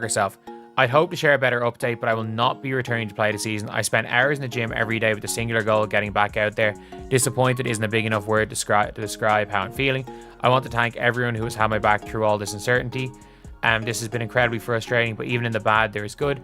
herself. I'd hope to share a better update, but I will not be returning to play this season. I spent hours in the gym every day with the singular goal of getting back out there. Disappointed isn't a big enough word to describe how I'm feeling. I want to thank everyone who has had my back through all this uncertainty. This has been incredibly frustrating, but even in the bad, there is good.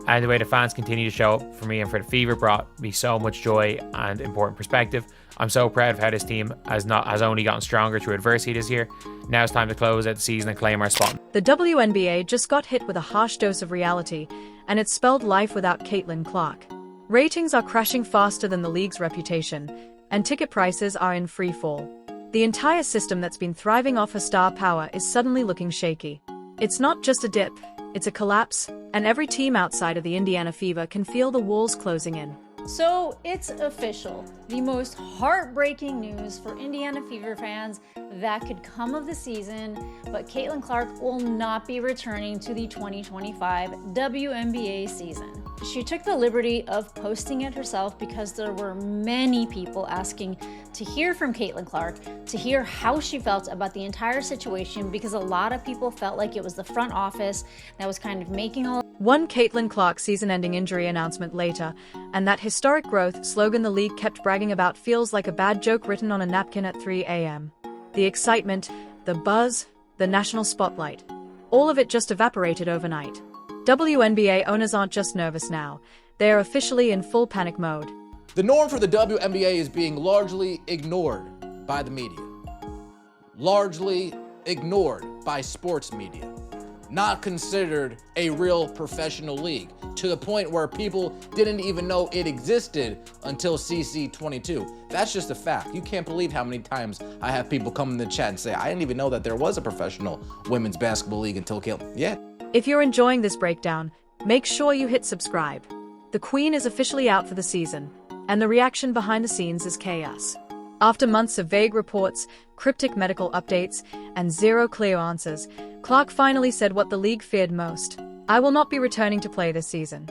And the way the fans continue to show up for me and for the Fever brought me so much joy and important perspective. I'm so proud of how this team has only gotten stronger through adversity this year. Now it's time to close out the season and claim our spot. The WNBA just got hit with a harsh dose of reality, and it spelled life without Caitlin Clark. Ratings are crashing faster than the league's reputation, and ticket prices are in free fall. The entire system that's been thriving off her star power is suddenly looking shaky. It's not just a dip, it's a collapse, and every team outside of the Indiana Fever can feel the walls closing in. So it's official. The most heartbreaking news for Indiana Fever fans that could come of the season, but Caitlin Clark will not be returning to the 2025 WNBA season. She took the liberty of posting it herself because there were many people asking to hear from Caitlin Clark, to hear how she felt about the entire situation, because a lot of people felt like it was the front office that was kind of making all. One Caitlin Clark season-ending injury announcement later, and that historic growth slogan the league kept bragging about feels like a bad joke written on a napkin at 3 a.m. The excitement, the buzz, the national spotlight, all of it just evaporated overnight. WNBA owners aren't just nervous now, they are officially in full panic mode. The norm for the WNBA is being largely ignored by the media, largely ignored by sports media, not considered a real professional league, to the point where people didn't even know it existed until CC22. That's just a fact. You can't believe how many times I have people come in the chat and say, I didn't even know that there was a professional women's basketball league until Caitlin. Yeah. If you're enjoying this breakdown, make sure you hit subscribe. The Queen is officially out for the season, and the reaction behind the scenes is chaos. After months of vague reports, cryptic medical updates, and zero clear answers, Clark finally said what the league feared most: I will not be returning to play this season.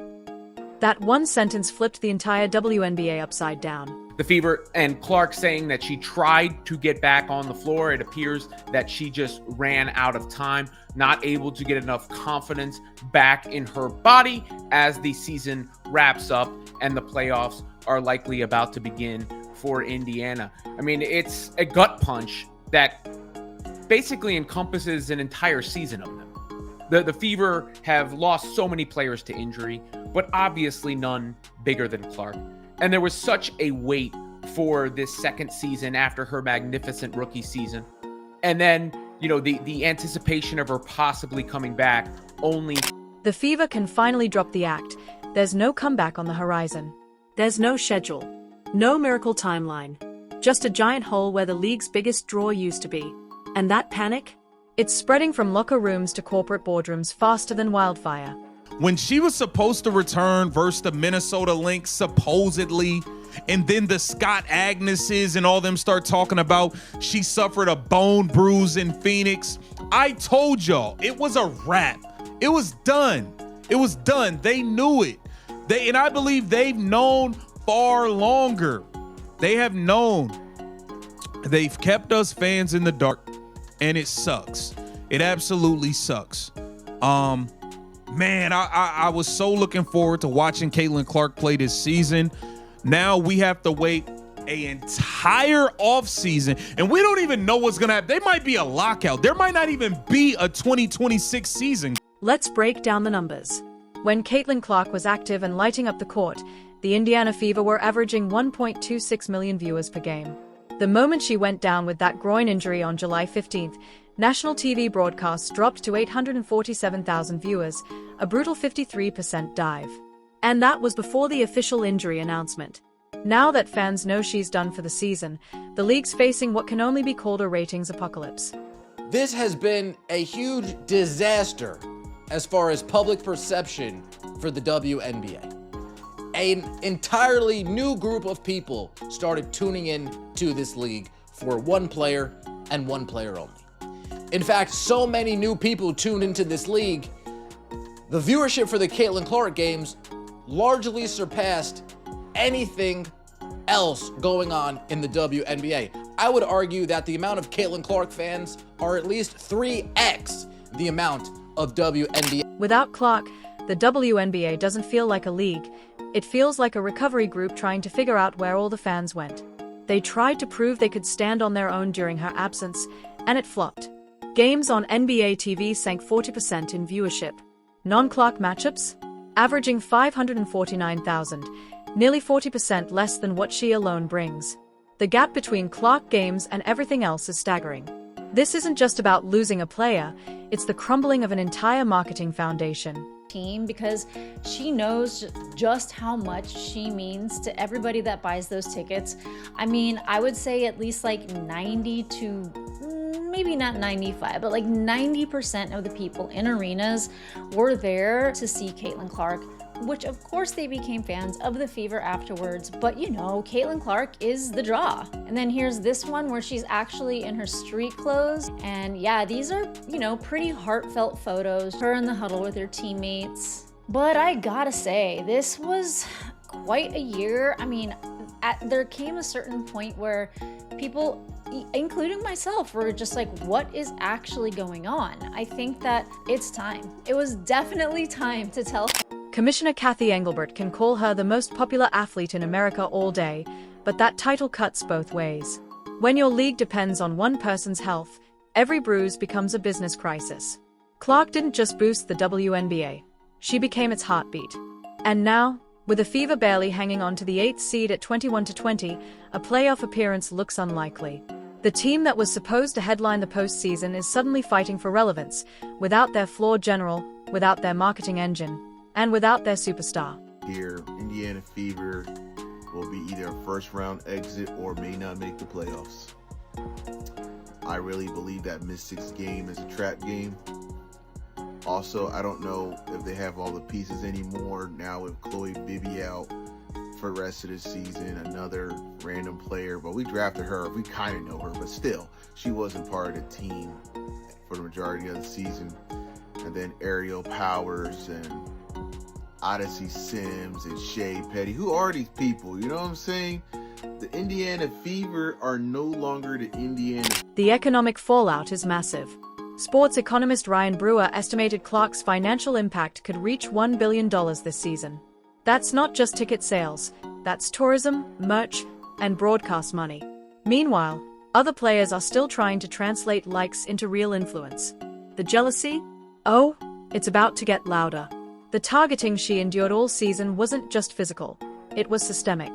That one sentence flipped the entire WNBA upside down. The Fever and Clark saying that she tried to get back on the floor. It appears that she just ran out of time, not able to get enough confidence back in her body as the season wraps up and the playoffs are likely about to begin for Indiana. I mean, it's a gut punch that basically encompasses an entire season of them. The Fever have lost so many players to injury, but obviously none bigger than Clark. And there was such a wait for this second season after her magnificent rookie season. And then, the anticipation of her possibly coming back only. The Fever can finally drop the act. There's no comeback on the horizon. There's no schedule. No miracle timeline. Just a giant hole where the league's biggest draw used to be. And that panic? It's spreading from locker rooms to corporate boardrooms faster than wildfire. When she was supposed to return versus the Minnesota Lynx, supposedly, and then the Scott Agneses and all them start talking about she suffered a bone bruise in Phoenix, I told y'all it was a wrap. It was done. It was done. They knew it. And I believe they've known far longer. They have known. They've kept us fans in the dark, and it sucks. It absolutely sucks. Man, I was so looking forward to watching Caitlin Clark play this season. Now we have to wait an entire offseason, and we don't even know what's going to happen. There might be a lockout. There might not even be a 2026 season. Let's break down the numbers. When Caitlin Clark was active and lighting up the court, the Indiana Fever were averaging 1.26 million viewers per game. The moment she went down with that groin injury on July 15th, national TV broadcasts dropped to 847,000 viewers, a brutal 53% dive. And that was before the official injury announcement. Now that fans know she's done for the season, the league's facing what can only be called a ratings apocalypse. This has been a huge disaster as far as public perception for the WNBA. An entirely new group of people started tuning in to this league for one player and one player only. In fact, so many new people tuned into this league, the viewership for the Caitlin Clark games largely surpassed anything else going on in the WNBA. I would argue that the amount of Caitlin Clark fans are at least 3x the amount of WNBA. Without Clark, the WNBA doesn't feel like a league. It feels like a recovery group trying to figure out where all the fans went. They tried to prove they could stand on their own during her absence, and it flopped. Games on NBA TV sank 40% in viewership. Non-Clark matchups? Averaging 549,000, nearly 40% less than what she alone brings. The gap between Clark games and everything else is staggering. This isn't just about losing a player, it's the crumbling of an entire marketing foundation. Team, because she knows just how much she means to everybody that buys those tickets. I mean, I would say at least like 90 to maybe not 95, but like 90% of the people in arenas were there to see Caitlin Clark, which of course they became fans of the Fever afterwards, but you know, Caitlin Clark is the draw. And then here's this one where she's actually in her street clothes, and yeah, these are, you know, pretty heartfelt photos, her in the huddle with her teammates. But I gotta say, this was quite a year. I mean, there came a certain point where people, including myself, were just like, what is actually going on? I think that it's time. It was definitely time to tell. Commissioner Kathy Engelbert can call her the most popular athlete in America all day, but that title cuts both ways. When your league depends on one person's health, every bruise becomes a business crisis. Clark didn't just boost the WNBA, she became its heartbeat. And now, with the Fever barely hanging on to the 8th seed at 21-20, a playoff appearance looks unlikely. The team that was supposed to headline the postseason is suddenly fighting for relevance, without their floor general, without their marketing engine, and without their superstar. Here, Indiana Fever will be either a first-round exit or may not make the playoffs. I really believe that Mystics game is a trap game. Also, I don't know if they have all the pieces anymore now with Chloe Bibby out for the rest of the season, another random player, but we drafted her. We kind of know her, but still, she wasn't part of the team for the majority of the season. And then Aerial Powers and Odyssey Sims and Shea Petty. Who are these people? You know what I'm saying? The Indiana Fever are no longer the Indiana. The economic fallout is massive. Sports economist Ryan Brewer estimated Clark's financial impact could reach $1 billion this season. That's not just ticket sales, that's tourism, merch, and broadcast money. Meanwhile, other players are still trying to translate likes into real influence. The jealousy? Oh, it's about to get louder. The targeting she endured all season wasn't just physical, it was systemic.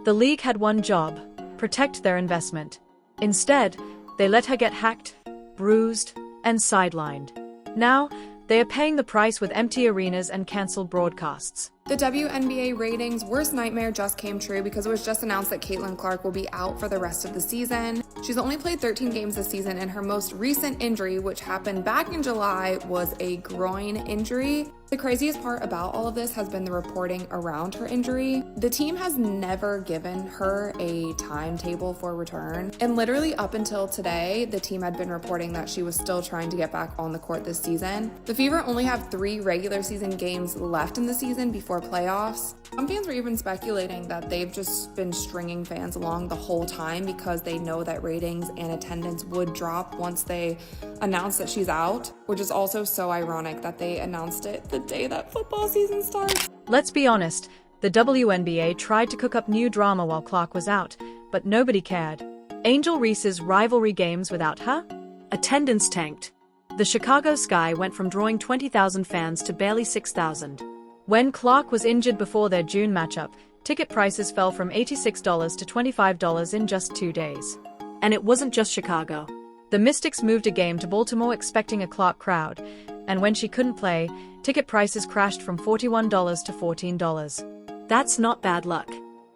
The league had one job: protect their investment. Instead, they let her get hacked, bruised, and sidelined. Now, they are paying the price with empty arenas and cancelled broadcasts. The WNBA ratings' worst nightmare just came true because it was just announced that Caitlin Clark will be out for the rest of the season. She's only played 13 games this season, and her most recent injury, which happened back in July, was a groin injury. The craziest part about all of this has been the reporting around her injury. The team has never given her a timetable for return, and literally up until today, the team had been reporting that she was still trying to get back on the court this season. The Fever only have 3 regular season games left in the season before playoffs. Some fans were even speculating that they've just been stringing fans along the whole time because they know that ratings and attendance would drop once they announce that she's out, which is also so ironic that they announced it the day that football season starts. Let's be honest, the WNBA tried to cook up new drama while Clark was out, but nobody cared. Angel Reese's rivalry games without her? Attendance tanked. The Chicago Sky went from drawing 20,000 fans to barely 6,000. When Clark was injured before their June matchup, ticket prices fell from $86 to $25 in just 2 days. And it wasn't just Chicago. The Mystics moved a game to Baltimore expecting a Clark crowd, and when she couldn't play, ticket prices crashed from $41 to $14. That's not bad luck.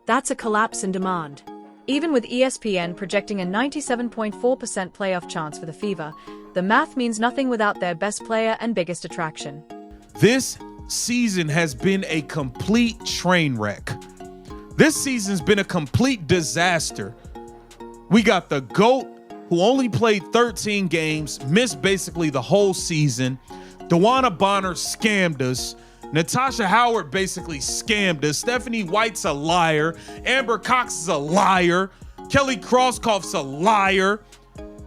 That's a collapse in demand. Even with ESPN projecting a 97.4% playoff chance for the Fever, the math means nothing without their best player and biggest attraction. This season has been a complete train wreck. This season's been a complete disaster. We got the GOAT, who only played 13 games, missed basically the whole season. DeWanna Bonner scammed us. Natasha Howard basically scammed us. Stephanie White's a liar. Amber Cox is a liar. Kelly Krauskopf's a liar.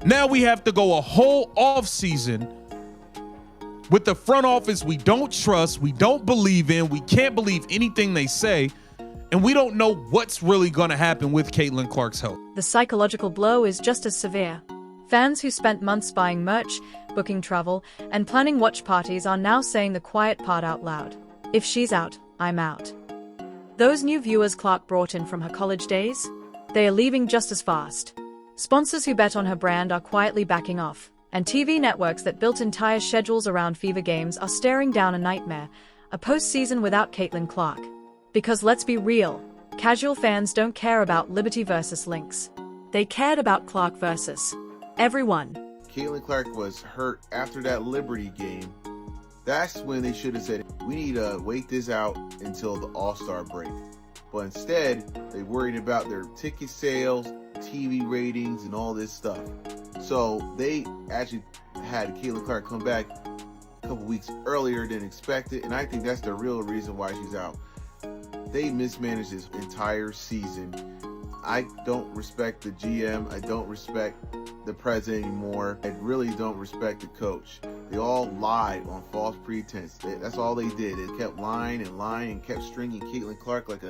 Now we have to go a whole offseason with the front office we don't trust, we don't believe in, we can't believe anything they say, and we don't know what's really going to happen with Caitlin Clark's health. The psychological blow is just as severe. Fans who spent months buying merch, booking travel, and planning watch parties are now saying the quiet part out loud. If she's out, I'm out. Those new viewers Clark brought in from her college days? They are leaving just as fast. Sponsors who bet on her brand are quietly backing off, and TV networks that built entire schedules around Fever games are staring down a nightmare, a postseason without Caitlin Clark. Because let's be real, casual fans don't care about Liberty versus Lynx. They cared about Clark versus everyone. Caitlin Clark was hurt after that Liberty game. That's when they should have said, we need to wait this out until the All-Star break. But instead, they worried about their ticket sales, TV ratings, and all this stuff. So they actually had Caitlin Clark come back a couple weeks earlier than expected, and I think that's the real reason why she's out. They mismanaged this entire season. I don't respect the GM. I don't respect the president anymore. I really don't respect the coach. They all lied on false pretense. That's all they did. They kept lying and kept stringing Caitlin Clark like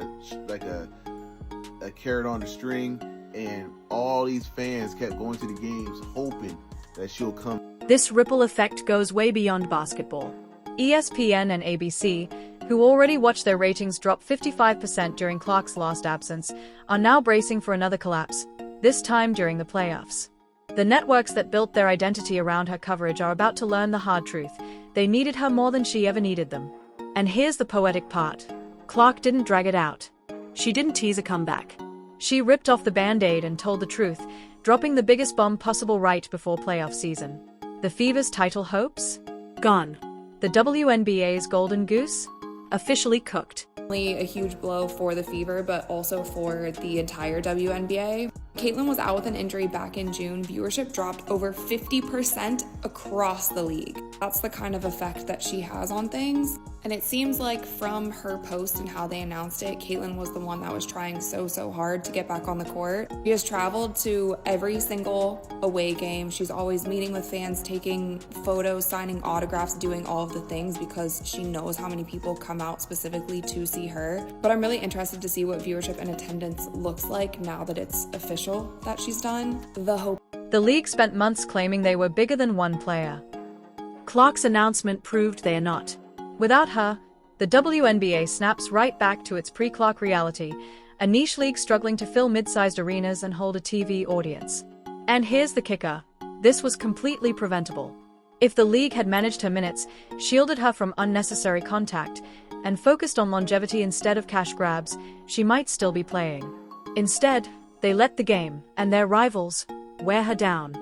a carrot on a string. And all these fans kept going to the games hoping that she'll come. This ripple effect goes way beyond basketball. ESPN and ABC, who already watched their ratings drop 55% during Clark's last absence, are now bracing for another collapse, this time during the playoffs. The networks that built their identity around her coverage are about to learn the hard truth. They needed her more than she ever needed them. And here's the poetic part. Clark didn't drag it out. She didn't tease a comeback. She ripped off the Band-Aid and told the truth, dropping the biggest bomb possible right before playoff season. The Fever's title hopes? Gone. The WNBA's golden goose? Officially cooked. A huge blow for the Fever, but also for the entire WNBA. Caitlin was out with an injury back in June. Viewership dropped over 50% across the league. That's the kind of effect that she has on things. And it seems like from her post and how they announced it, Caitlin was the one that was trying so hard to get back on the court. She has traveled to every single away game. She's always meeting with fans, taking photos, signing autographs, doing all of the things because she knows how many people come out specifically to see her. But I'm really interested to see what viewership and attendance looks like now that it's official that she's done. The league spent months claiming they were bigger than one player. Clark's announcement proved they are not. Without her, the WNBA snaps right back to its pre-Clark reality, a niche league struggling to fill mid-sized arenas and hold a TV audience. And here's the kicker. This was completely preventable. If the league had managed her minutes, shielded her from unnecessary contact, and focused on longevity instead of cash grabs, she might still be playing. Instead, they let the game, and their rivals, wear her down.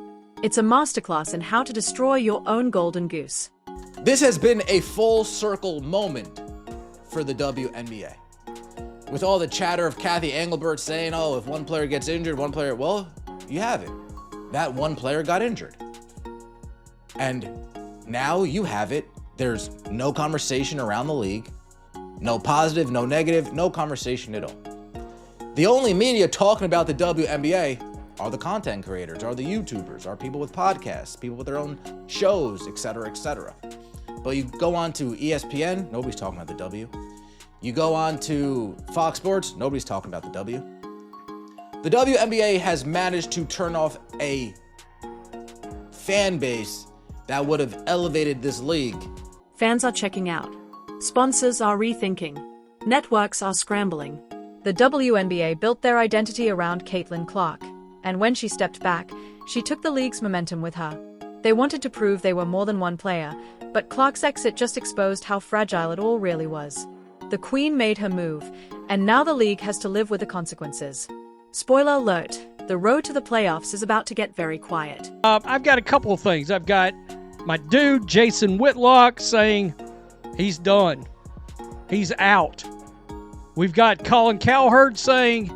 It's a masterclass in how to destroy your own golden goose. This has been a full circle moment for the WNBA. With all the chatter of Kathy Engelbert saying, oh, if one player gets injured, well, you have it. That one player got injured. And now you have it. There's no conversation around the league. No positive, no negative, no conversation at all. The only media talking about the WNBA are the content creators, are the YouTubers, are people with podcasts, people with their own shows, etc., etc. But you go on to ESPN, nobody's talking about the W. You go on to Fox Sports, nobody's talking about the W. The WNBA has managed to turn off a fan base that would have elevated this league. Fans are checking out. Sponsors are rethinking. Networks are scrambling. The WNBA built their identity around Caitlin Clark, and when she stepped back, she took the league's momentum with her. They wanted to prove they were more than one player, but Clark's exit just exposed how fragile it all really was. The Queen made her move, and now the league has to live with the consequences. Spoiler alert, the road to the playoffs is about to get very quiet. I've got a couple of things. I've got my dude, Jason Whitlock, saying he's done. He's out. We've got Colin Cowherd saying,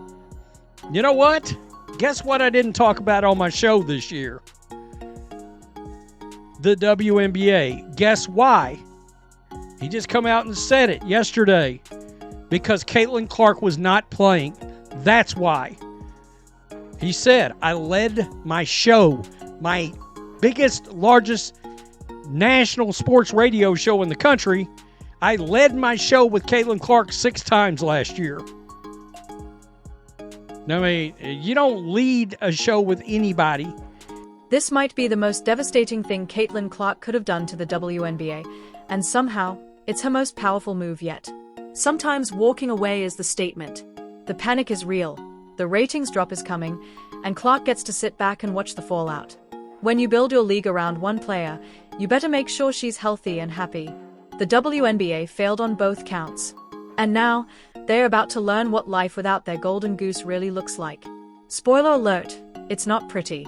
you know what? Guess what I didn't talk about on my show this year? The WNBA. Guess why? He just come out and said it yesterday. Because Caitlin Clark was not playing. That's why. He said, I led my show, my biggest, largest national sports radio show in the country. I led my show with Caitlin Clark 6 times last year. I mean, you don't lead a show with anybody. This might be the most devastating thing Caitlin Clark could have done to the WNBA, and somehow, it's her most powerful move yet. Sometimes walking away is the statement. The panic is real, the ratings drop is coming, and Clark gets to sit back and watch the fallout. When you build your league around one player, you better make sure she's healthy and happy. The WNBA failed on both counts. And now, they're about to learn what life without their golden goose really looks like. Spoiler alert, it's not pretty.